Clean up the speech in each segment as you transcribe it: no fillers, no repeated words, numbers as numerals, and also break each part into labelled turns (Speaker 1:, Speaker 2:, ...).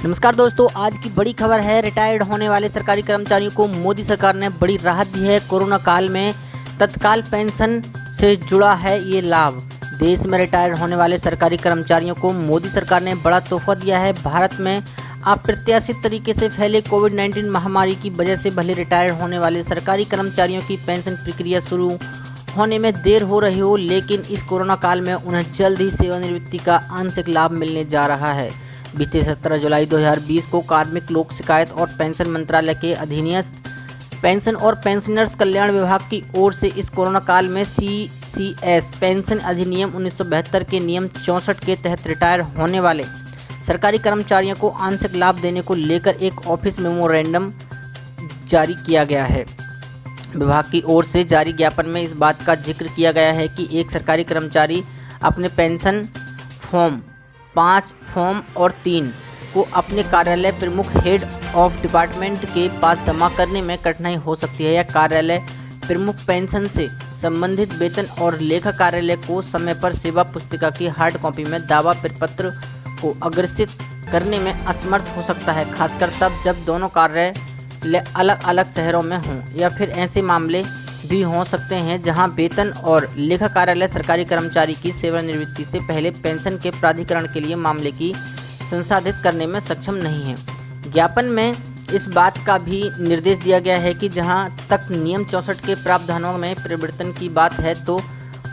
Speaker 1: नमस्कार दोस्तों, आज की बड़ी खबर है। रिटायर्ड होने वाले सरकारी कर्मचारियों को मोदी सरकार ने बड़ी राहत दी है। कोरोना काल में तत्काल पेंशन से जुड़ा है ये लाभ। देश में रिटायर्ड होने वाले सरकारी कर्मचारियों को मोदी सरकार ने बड़ा तोहफा दिया है। भारत में अप्रत्याशित तरीके से फैले कोविड-19 महामारी की वजह से भले रिटायर्ड होने वाले सरकारी कर्मचारियों की पेंशन प्रक्रिया शुरू होने में देर हो रही हो, लेकिन इस कोरोना काल में उन्हें जल्द ही सेवानिवृत्ति का आंशिक लाभ मिलने जा रहा है। बीते 17 जुलाई 2020 को कार्मिक लोक शिकायत और पेंशन मंत्रालय के अधीनस्थ पेंशन और पेंशनर्स कल्याण विभाग की ओर से इस कोरोना काल में सीसीएस पेंशन अधिनियम 1972 के नियम 64 के तहत रिटायर होने वाले सरकारी कर्मचारियों को आंशिक लाभ देने को लेकर एक ऑफिस मेमोरेंडम जारी किया गया है। विभाग की ओर से जारी ज्ञापन में इस बात का जिक्र किया गया है कि एक सरकारी कर्मचारी अपने पेंशन फॉर्म 5 फॉर्म और 3 को अपने कार्यालय प्रमुख हेड ऑफ डिपार्टमेंट के पास जमा करने में कठिनाई हो सकती है या कार्यालय प्रमुख पेंशन से संबंधित वेतन और लेखा कार्यालय को समय पर सेवा पुस्तिका की हार्ड कॉपी में दावा प्रपत्र को अग्रेसित करने में असमर्थ हो सकता है, खासकर तब जब दोनों कार्यालय अलग अलग शहरों में हों, या फिर ऐसे मामले भी हो सकते हैं जहां वेतन और लेखा कार्यालय सरकारी कर्मचारी की सेवानिवृत्ति से पहले पेंशन के प्राधिकरण के लिए मामले की संसाधित करने में सक्षम नहीं है। ज्ञापन में इस बात का भी निर्देश दिया गया है कि जहां तक नियम 64 के प्रावधानों में परिवर्तन की बात है, तो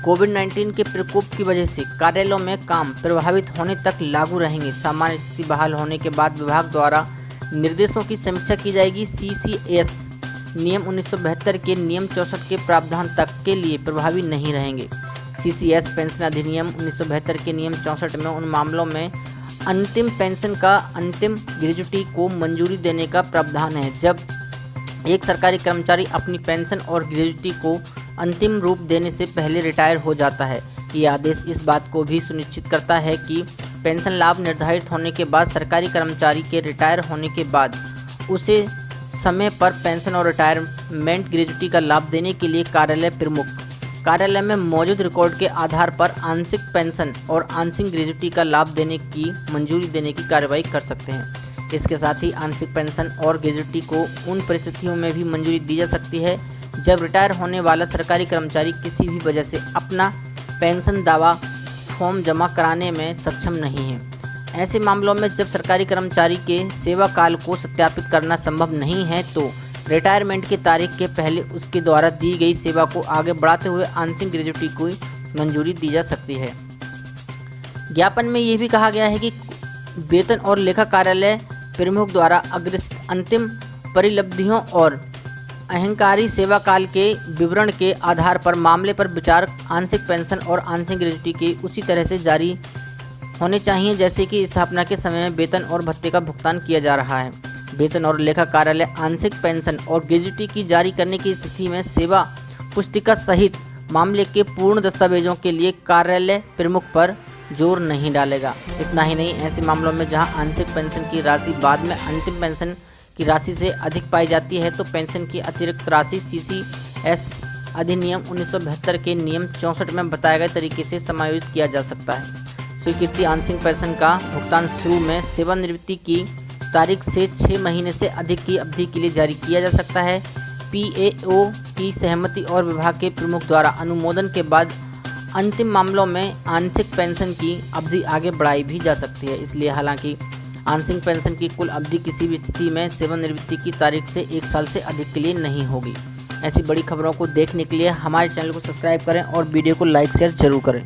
Speaker 1: कोविड-19 के प्रकोप की वजह से कार्यालयों में काम प्रभावित होने तक लागू रहेंगे। सामान्य स्थिति बहाल होने के बाद विभाग द्वारा निर्देशों की समीक्षा की जाएगी। सीसीएस नियम 1972 के नियम 64 के प्रावधान तक के लिए प्रभावी नहीं रहेंगे। सीसीएस पेंशन अधिनियम 1972 के नियम 64 में उन मामलों में अंतिम पेंशन का अंतिम ग्रेजुटी को मंजूरी देने का प्रावधान है जब एक सरकारी कर्मचारी अपनी पेंशन और ग्रेजुटी को अंतिम रूप देने से पहले रिटायर हो जाता है। ये आदेश इस बात को भी सुनिश्चित करता है कि पेंशन लाभ निर्धारित होने के बाद सरकारी कर्मचारी के रिटायर होने के बाद उसे समय पर पेंशन और रिटायरमेंट ग्रेजुटी का लाभ देने के लिए कार्यालय प्रमुख कार्यालय में मौजूद रिकॉर्ड के आधार पर आंशिक पेंशन और आंशिक ग्रेजुटी का लाभ देने की मंजूरी देने की कार्रवाई कर सकते हैं। इसके साथ ही आंशिक पेंशन और ग्रेजुटी को उन परिस्थितियों में भी मंजूरी दी जा सकती है जब रिटायर होने वाला सरकारी कर्मचारी किसी भी वजह से अपना पेंशन दावा फॉर्म जमा कराने में सक्षम नहीं है। ऐसे मामलों में जब सरकारी कर्मचारी के सेवा काल को सत्यापित करना संभव नहीं है, तो रिटायरमेंट की तारीख के पहले उसके द्वारा दी गई सेवा को आगे बढ़ाते हुए आंशिक ग्रेजुटी को मंजूरी दी जा सकती है। ज्ञापन में यह भी कहा गया है कि वेतन और लेखा कार्यालय प्रमुख द्वारा अग्रसित अंतिम परिलब्धियों और अहंकारी सेवा काल के विवरण के आधार पर मामले पर विचार आंशिक पेंशन और आंशिक ग्रेजुटी के उसी तरह से जारी होने चाहिए जैसे कि स्थापना के समय में वेतन और भत्ते का भुगतान किया जा रहा है। वेतन और लेखा कार्यालय आंशिक पेंशन और ग्रेजुटी की जारी करने की स्थिति में सेवा पुस्तिका सहित मामले के पूर्ण दस्तावेजों के लिए कार्यालय प्रमुख पर जोर नहीं डालेगा। इतना ही नहीं, ऐसे मामलों में जहां आंशिक पेंशन की राशि बाद में अंतिम पेंशन की राशि से अधिक पाई जाती है, तो पेंशन की अतिरिक्त राशि सीसीएस अधिनियम 1972 के नियम 64 में बताए गए तरीके से समायोजित किया जा सकता है। स्वीकृति आंशिक पेंशन का भुगतान शुरू में सेवानिवृत्ति की तारीख से 6 महीने से अधिक की अवधि के लिए जारी किया जा सकता है। पीएओ की सहमति और विभाग के प्रमुख द्वारा अनुमोदन के बाद अंतिम मामलों में आंशिक पेंशन की अवधि आगे बढ़ाई भी जा सकती है। इसलिए हालांकि आंशिक पेंशन की कुल अवधि किसी भी स्थिति में सेवानिवृत्ति की तारीख से 1 साल से अधिक के लिए नहीं होगी। ऐसी बड़ी खबरों को देखने के लिए हमारे चैनल को सब्सक्राइब करें और वीडियो को लाइक शेयर जरूर करें।